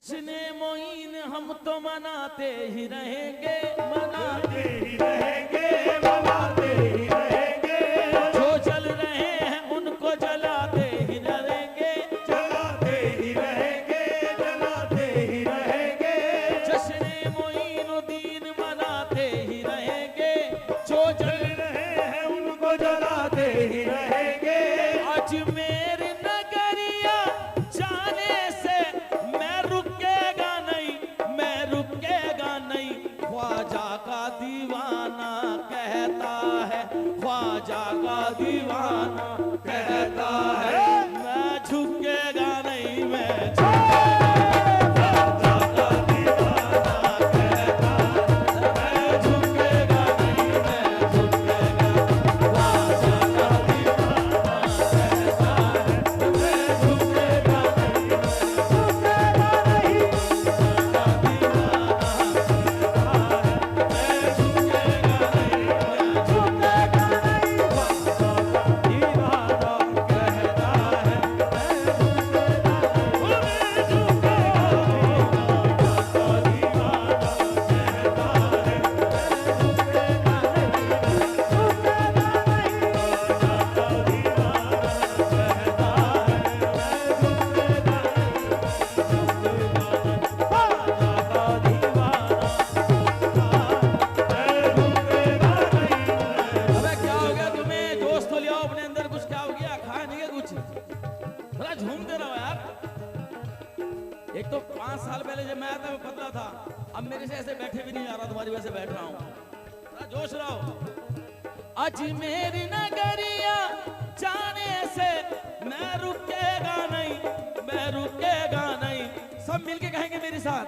जश्न मोइन हम तो मनाते ही रहेंगे, मनाते ही रहेंगे, मनाते ही रहेंगे। जो जल रहे हैं उनको जलाते ही रहेंगे, जलाते ही रहेंगे, जलाते ही रहेंगे। जश्न मोइनुद्दीन मनाते ही रहेंगे, जो जल रहे हैं उनको जलाते ही रहेंगे। अजमेर नगरिया जाने से मैं रुकेगा नहीं, मैं रुकेगा नहीं। ख्वाजा का दीवाना कहता है, ख्वाजा का दीवाना कहता है, मैं झुकेगा नहीं, मैं ख्वाजा का दीवाना कहता है, मैं झुकेगा नहीं, मैं झुकेगा। ख्वाजा का दीवाना कहता है, मैं झुकेगा नहीं, मैं झुकेगा नहीं। अबे क्या हो गया तुम्हें? जोश तो ले आओ अपने अंदर। कुछ क्या हो गया? खाया नहीं है कुछ? थोड़ा झूमते रहो यार। एक तो 5 साल पहले जब मैं आया था मैं पतला था, अब मेरे से ऐसे बैठे भी नहीं जा रहा, तुम्हारी वजह से बैठ रहा हूँ। थोड़ा जोश लाओ। अजमेर नगरिया जाने से मैं रुकेगा नहीं, मैं रुकेगा नहीं। सब मिलके कहेंगे मेरे साथ,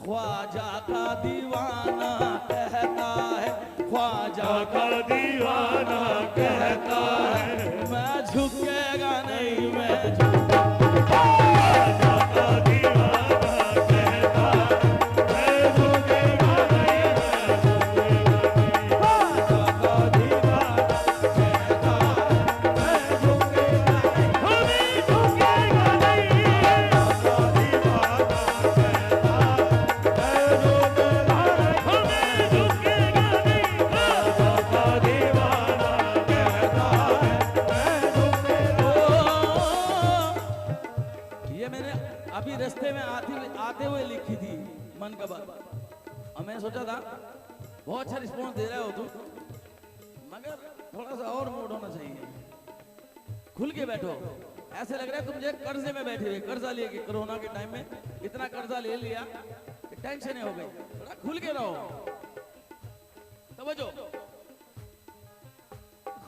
ख्वाजा का दीवाना कहता है, ख्वाजा का दीवाना कहता है, मैं झुकेगा नहीं, मैं ख्वाजा का दीवाना कहता है, मैं झुकेगा नहीं, मैं झुकेगा नहीं। ख्वाजा का दीवाना कहता है, मैं झुकेगा नहीं, हमें झुकेगा नहीं। ख्वाजा का दीवाना कहता है, मैं झुकेगा नहीं, हमें झुकेगा नहीं। ख्वाजा का दीवाना कहता है, मैं झुकेगा नहीं। ये मैंने अभी रास्ते में आते हुए लिखी थी मन का बात, और मैंने सोचा था बहुत अच्छा रिस्पॉन्स दे रहे हो तुम, मगर थोड़ा सा और मूड होना चाहिए। खुल के बैठो। ऐसे लग रहा है तुम जो कर्जे में बैठे हुए, कर्जा लिए कि कोरोना के टाइम में इतना कर्जा ले लिया कि टेंशन हो गई। थोड़ा खुल के रहो। समझो,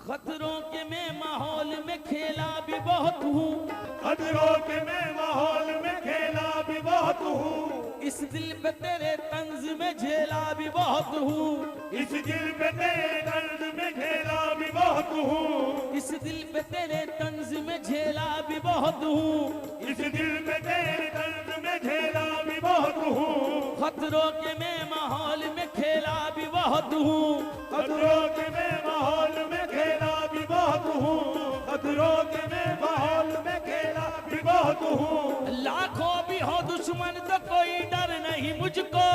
खतरों के मैं माहौल में खेला भी बहुत हूँ, खतरों के मैं माहौल में खेला भी बहुत हूँ। इस दिल पे तेरे तंज में झेला भी बहुत हूँ, इस दिल पे तेरे दर्द में खेला भी बहुत हूँ। इस दिल पे तेरे तंज में झेला भी बहुत हूँ। इस दिल पे तेरे दर्द में खेला भी बहुत हूँ। खतरों के मैं माहौल में खेला भी बहुत हूँ, खतरों के मैं माहौल में खेला भी बहुत हूँ। खतरों के मैं माहौल में खेला भी बहुत हूँ। लाखों भी हो दुश्मन तो कोई डर नहीं मुझको,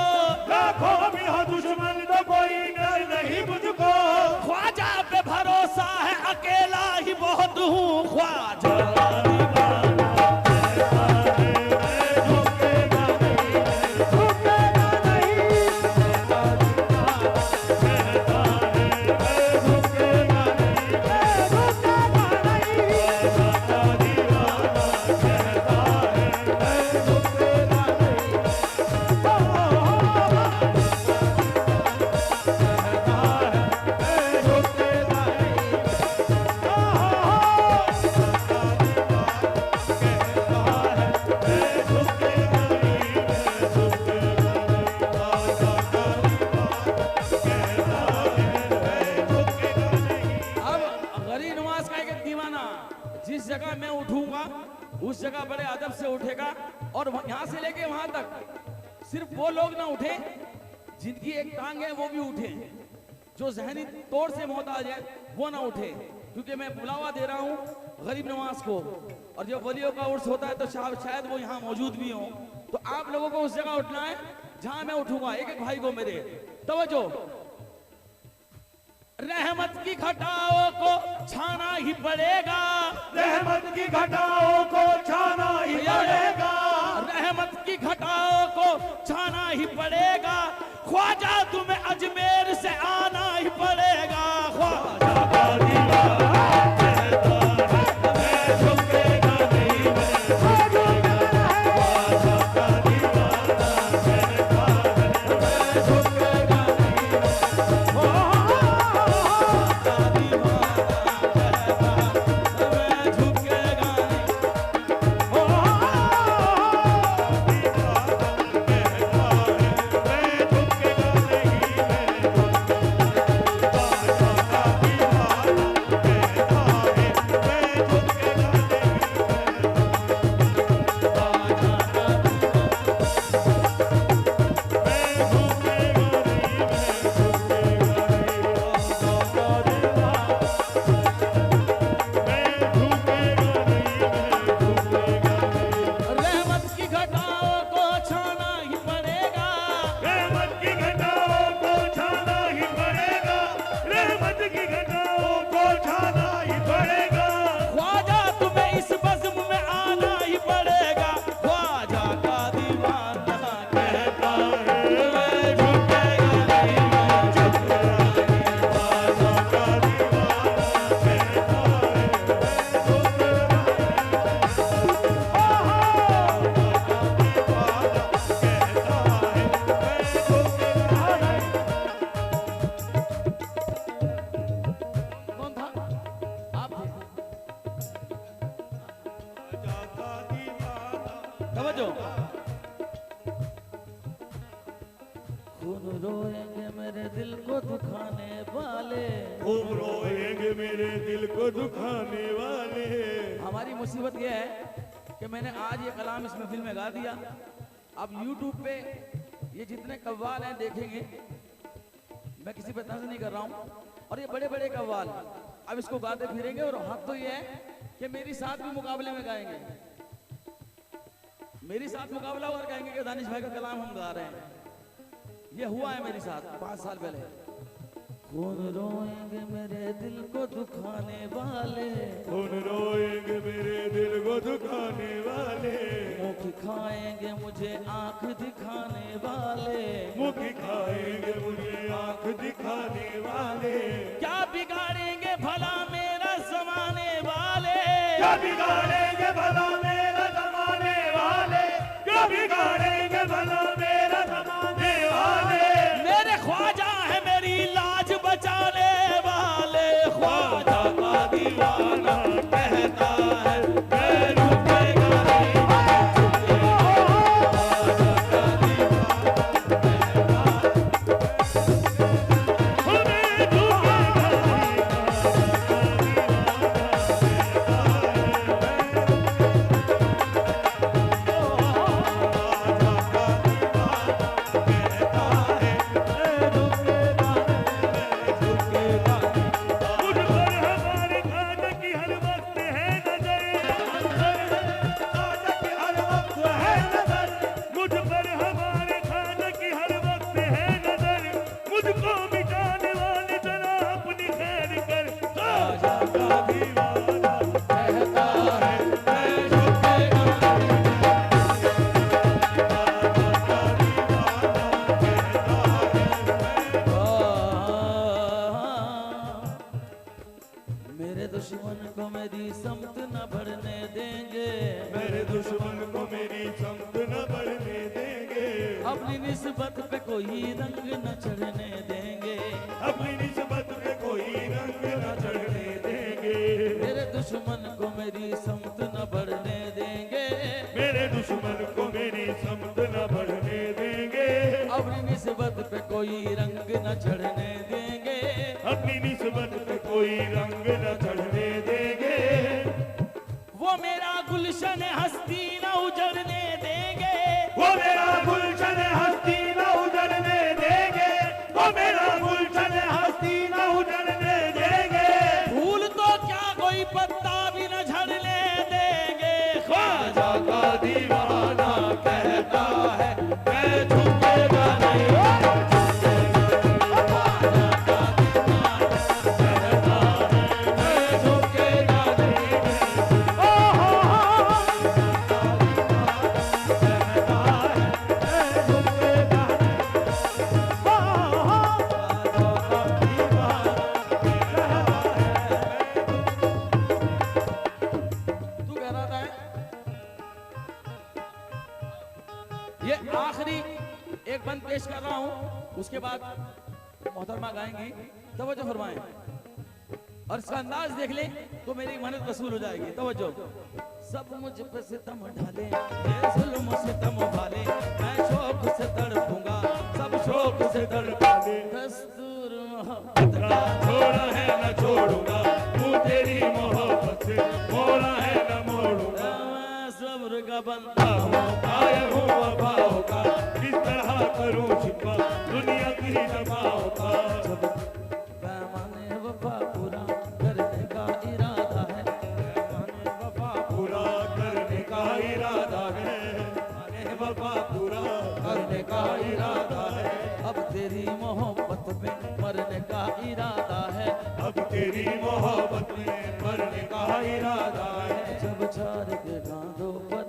लाखों भी हो दुश्मन तो कोई डर नहीं मुझको। ख्वाजा पे भरोसा है अकेला ही बहुत हूँ। ख्वाजा जिस जगह मैं उठूंगा उस जगह बड़े अदब से उठेगा, और यहां से लेके वहां तक सिर्फ वो लोग ना उठे जिनकी एक टांग है वो भी उठे, जो जहनी तौर से मोहताज है वो ना उठे। क्योंकि मैं बुलावा दे रहा हूँ गरीब नवाज को, और जब वलियों का उर्स होता है तो शायद वो यहाँ मौजूद भी हों, तो आप लोगों को उस जगह उठना है जहां मैं उठूंगा, एक एक भाई को मेरे। तवज्जो, रहमत की घटाओं को छाना ही पड़ेगा, रहमत की घटाओं को छाना ही पड़ेगा, रहमत की घटाओं को छाना ही पड़ेगा, ख्वाजा तुम्हें अजमेर से आना ही पड़ेगा। ख्वाजा का दीवाना कहता है मैं झुकेगा नहीं, मैं झुकेगा, ख्वाजा का दीवाना कहता है मैं झुकेगा नहीं, समझो। खूब रोएंगे मेरे दिल को दुखाने वाले, खूब रोएंगे मेरे दिल को दुखाने वाले। हमारी मुसीबत यह है कि मैंने आज ये कलाम इस महफिल में गा दिया। अब YouTube पे ये जितने कव्वाल हैं देखेंगे, मैं किसी पे तंज नहीं कर रहा हूँ, और ये बड़े बड़े कव्वाल अब इसको गाते फिरेंगे। और हक तो ये है कि मेरी साथ भी मुकाबले में गाएंगे, मेरी साथ मुकाबला और कहेंगे कि दानिश भाई का कलाम हम गा रहे हैं। ये हुआ है मेरे साथ 5 साल पहले। खून रोएंगे मेरे दिल को दुखाने वाले, खून रोएंगे मेरे दिल को दुखाने वाले, मुख खाएंगे मुझे आंख दिखाने वाले, मुख खाएंगे मुझे आंख दिखाने वाले। क्या बिगाड़ेंगे भला मेरा जमाने वाले, क्या बिगाड़ेंगे भला मेरा जमाने वाले, क्या बिगाड़ेंगे भला मेरा जमाने वाले। मेरे ख्वाजा है मेरी लाज बचाने वाले, ख्वाजा का दीवाना कहता है मैं झुकेगा नहीं, मेरे दुश्मन को मेरी समत न बढ़ने देंगे, मेरे दुश्मन को मेरी समत न बढ़ने देंगे, अपनी निस्बत पे कोई रंग न चढ़ने देंगे, अपनी निस्बत पे कोई रंग न चढ़ने देंगे। मेरे दुश्मन को मेरी समत न बढ़ने देंगे, मेरे दुश्मन को मेरी समत न बढ़ने देंगे, अपनी निस्बत पे कोई रंग न चढ़ने देंगे, अपनी निस्बत पे कोई रंग न चढ़ने देंगे। वो मेरा गुलशन हस्ती न उजड़ने देंगे, वो मेरा गुलशन हस्ती न उजड़ने देंगे, वो मेरा गुलशन हस्ती न उजड़ने देंगे। फूल तो क्या कोई पत्ता भी न झड़ने देंगे, ख्वाजा का दीवाना कहता मैं झुकेगा नहीं, ये आखिरी एक बंद पेश कर रहा हूं, उसके बाद मोहतरमा गाएंगी, तवज्जो फरमाएं और इसका अंदाज देख लें तो मेरी मन्नत वसूल हो जाएगी। तवज्जो। सब मुझ पे सितम ढाले, ये जुल्म सितम वाले, मैं शौक से तड़पूंगा, सब शौक से तड़पाले, दस्तूर मोहब्बत का छोड़ा है न छोड़ूंगा, तू तेरी मोहब्बत से मोड़ा है न मोड़ूंगा। मैं सब्र का बंदा हूँ, आया हूँ वफाओं का, किस तरह करूँ छिपा दुनिया की दबाओं का। जब पैमाने वफा पूरा करने का इरादा है, मैंने वफा पूरा करने का इरादा है, मैंने वफा पूरा करने का इरादा है। अब तेरी मोहब्बत में मरने का इरादा है, अब तेरी मोहब्बत में मरने का इरादा है। जब चार के कांधों पर,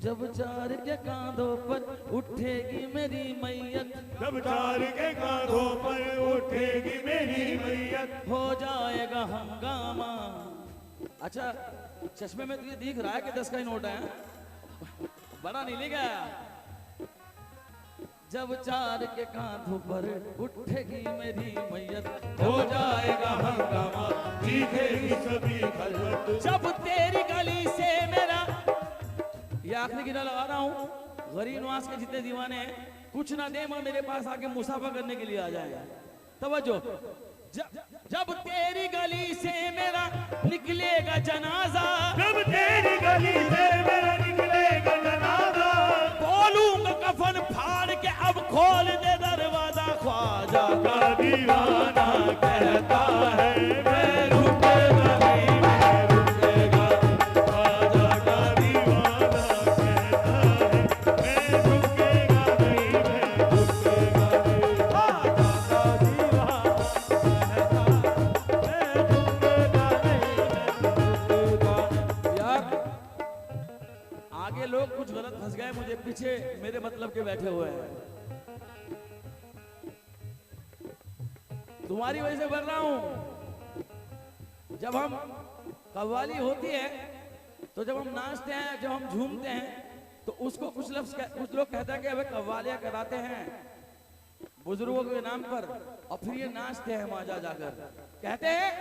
जब चार के कांधों पर उठेगी मेरी मैयत, जब चार के कांधों पर उठेगी मेरी मैयत, हो जाएगा हंगामा। अच्छा, चश्मे में तुझे दिख रहा है कि 10 का ही नोट है, बड़ा नहीं लिखा। जब चार के कांधों पर उठेगी मेरी मैयत, हो जाएगा हंगामा, चीखेगी सभी खलबत। जब तेरी गली से मेरा, ये आखिरी गिरा लगा रहा हूँ, गरीब नवाज के जितने दीवाने हैं, कुछ ना दे मगर मेरे पास आके मुसाफा करने के लिए आ जाए। तवज्जो। जब तेरी गली से मेरा निकलेगा जनाजा, जब तेरी गली से मेरा निकलेगा जनाजा, बोलूंगा कफन फाड़ के अब खोल दे दरवाजा। ख्वाजा का दीवाना कहता है मैं रुकेगा नहीं, मैं रुकेगा। ख्वाजा का दीवाना कहता है मैं रुकेगा नहीं, मैं रुकेगा नहीं। ख्वाजा का दीवाना कहता है मैं रुकेगा नहीं, मैं रुकेगा नहीं। यार, आगे लोग कुछ गलत फंस गए, मुझे पीछे मेरे मतलब के बैठे हुए हैं। तुम्हारी वजह से बढ़ रहा हूं। जब हम कव्वाली होती है तो जब हम नाचते हैं, जब हम झूमते हैं तो उसको कुछ लोग कहते हैं कि अबे कव्वालियां कराते हैं बुजुर्गों के नाम पर और फिर ये नाचते हैं वहां जाकर कहते हैं,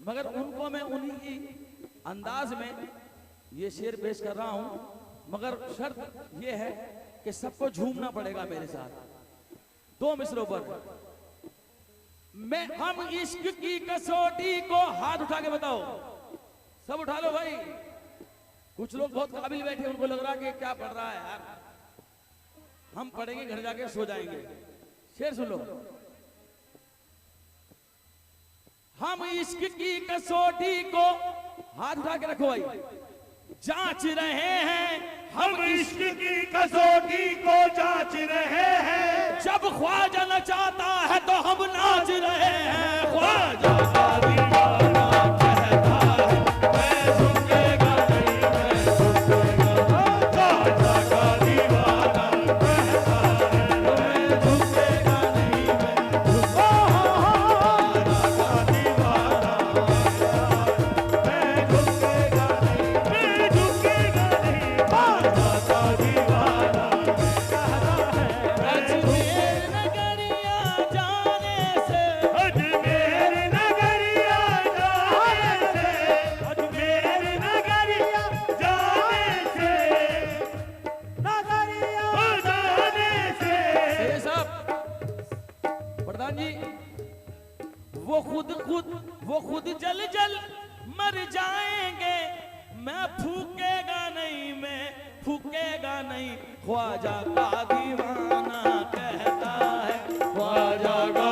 मगर उनको मैं उन्हीं की अंदाज में ये शेर पेश कर रहा हूं, मगर शर्त ये है कि सबको झूमना पड़ेगा मेरे साथ। 2 मिसरों पर मैं, हम इश्क की कसौटी को, हाथ उठा के बताओ, सब उठा लो भाई। कुछ लोग बहुत काबिल बैठे, उनको लग रहा कि क्या पढ़ रहा है यार, हम पढ़ेंगे घर जाके सो जाएंगे। शेर सुन लो। हम इश्क की कसौटी को, हाथ उठा के रखो भाई, जांच रहे हैं। हम इश्क की कसौटी को जांच रहे हैं, जब ख्वाजा नचाता है तो हम नाच रहे हैं। ख्वाजा का दीवाना कहता है मैं झुकेगा नहीं, मैं झुकेगा। ख्वाजा का दीवाना कहता है मैं झुकेगा नहीं, मैं झुकेगा। ख्वाजा का दीवाना कहता है मैं झुकेगा नहीं, मैं झुकेगा नहीं। ख्वाजा का दीवाना कहता है अजमेर नगरिया जाने से, अजमेर नगरिया जाने से, अजमेर नगरिया जाने से, नगरिया जाने से। ये साहब प्रधान जी, वो खुद जल जल मर जाएंगे, मैं फूकेगा नहीं, मैं फूकेगा नहीं। ख्वाजा का दीवाना कहता है, ख्वाजा का